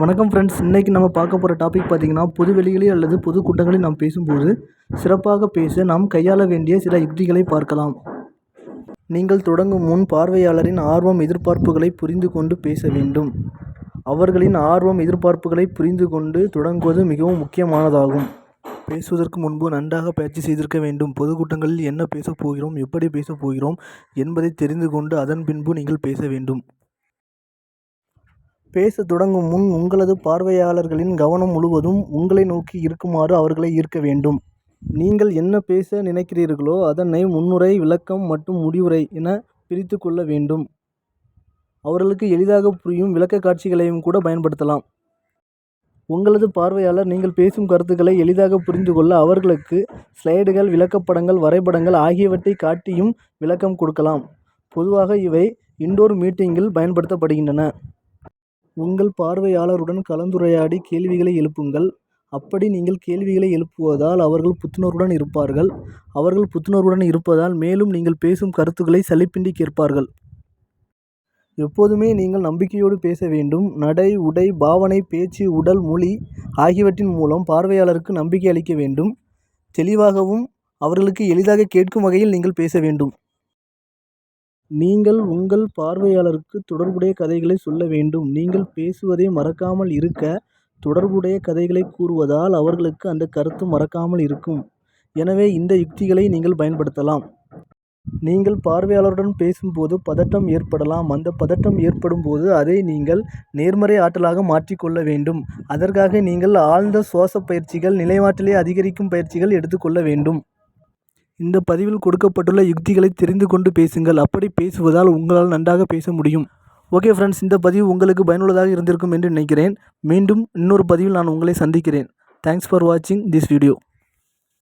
வணக்கம் ஃப்ரெண்ட்ஸ். இன்றைக்கி நம்ம பார்க்க போகிற டாபிக் பார்த்திங்கன்னா, பொது வெளிகளில் அல்லது பொது கூட்டங்களில் நாம் பேசும்போது சிறப்பாக பேச நாம் கையாள வேண்டிய சில யுக்திகளை பார்க்கலாம். நீங்கள் தொடங்கும் முன் பார்வையாளரின் ஆர்வம் எதிர்பார்ப்புகளை புரிந்து கொண்டு பேச வேண்டும். அவர்களின் ஆர்வம் எதிர்பார்ப்புகளை புரிந்து கொண்டு தொடங்குவது மிகவும் முக்கியமானதாகும். பேசுவதற்கு முன்பு நன்றாக பயிற்சி செய்திருக்க வேண்டும். பொதுக்கூட்டங்களில் என்ன பேசப் போகிறோம், எப்படி பேசப் போகிறோம் என்பதை தெரிந்து கொண்டு அதன் பின்பு நீங்கள் பேச வேண்டும். பேச தொடங்கும் முன் உங்களது பார்வையாளர்களின் கவனம் முழுவதும் உங்களை நோக்கி இருக்குமாறு அவர்களை ஈர்க்க வேண்டும். நீங்கள் என்ன பேச நினைக்கிறீர்களோ அதனை முன்னுரை, விளக்கம் மற்றும் முடிவுரை என பிரித்து கொள்ள வேண்டும். அவர்களுக்கு எளிதாக புரியும் விளக்க காட்சிகளையும் கூட பயன்படுத்தலாம். உங்களது பார்வையாளர் நீங்கள் பேசும் கருத்துக்களை எளிதாக புரிந்து கொள்ள அவர்களுக்கு ஸ்லைடுகள், விளக்கப்படங்கள், வரைபடங்கள் ஆகியவற்றை காட்டியும் விளக்கம் கொடுக்கலாம். பொதுவாக இவை இன்டோர் மீட்டிங்கில் பயன்படுத்தப்படுகின்றன. உங்கள் பார்வையாளருடன் கலந்துரையாடி கேள்விகளை எழுப்புங்கள். அப்படி நீங்கள் கேள்விகளை எழுப்புவதால் அவர்கள் புத்துணர்வுடன் இருப்பார்கள். அவர்கள் புத்துணர்வுடன் இருப்பதால் மேலும் நீங்கள் பேசும் கருத்துக்களை சலிப்பின்றி கேட்பார்கள். எப்போதுமே நீங்கள் நம்பிக்கையோடு பேச வேண்டும். நடை, உடை, பாவனை, பேச்சு, உடல் மொழி ஆகியவற்றின் மூலம் பார்வையாளருக்கு நம்பிக்கை அளிக்க வேண்டும். தெளிவாகவும் அவர்களுக்கு எளிதாக கேட்கும் வகையில் நீங்கள் பேச வேண்டும். நீங்கள் உங்கள் பார்வையாளருக்கு தொடர்புடைய கதைகளை சொல்ல வேண்டும். நீங்கள் பேசுவதை மறக்காமல் இருக்க தொடர்புடைய கதைகளை கூறுவதால் அவர்களுக்கு அந்த கருத்து மறக்காமல் இருக்கும். எனவே இந்த யுக்திகளை நீங்கள் பயன்படுத்தலாம். நீங்கள் பார்வையாளருடன் பேசும்போது பதட்டம் ஏற்படலாம். அந்த பதட்டம் ஏற்படும் போது அதை நீங்கள் நேர்மறை ஆற்றலாக மாற்றிக்கொள்ள வேண்டும். அதற்காக நீங்கள் ஆழ்ந்த சுவாச பயிற்சிகள், நினைவாற்றலை அதிகரிக்கும் பயிற்சிகள் எடுத்துக்கொள்ள வேண்டும். இந்த பதிவில் கொடுக்கப்பட்டுள்ள யுக்திகளை தெரிந்து கொண்டு பேசுங்கள். அப்படி பேசுவதால் உங்களால் நன்றாக பேச முடியும். ஓகே ஃப்ரெண்ட்ஸ், இந்த பதிவு உங்களுக்கு பயனுள்ளதாக இருந்திருக்கும் என்று நினைக்கிறேன். மீண்டும் இன்னொரு பதிவில் நான் உங்களை சந்திக்கிறேன். தேங்க்ஸ் ஃபார் வாட்சிங் திஸ் வீடியோ.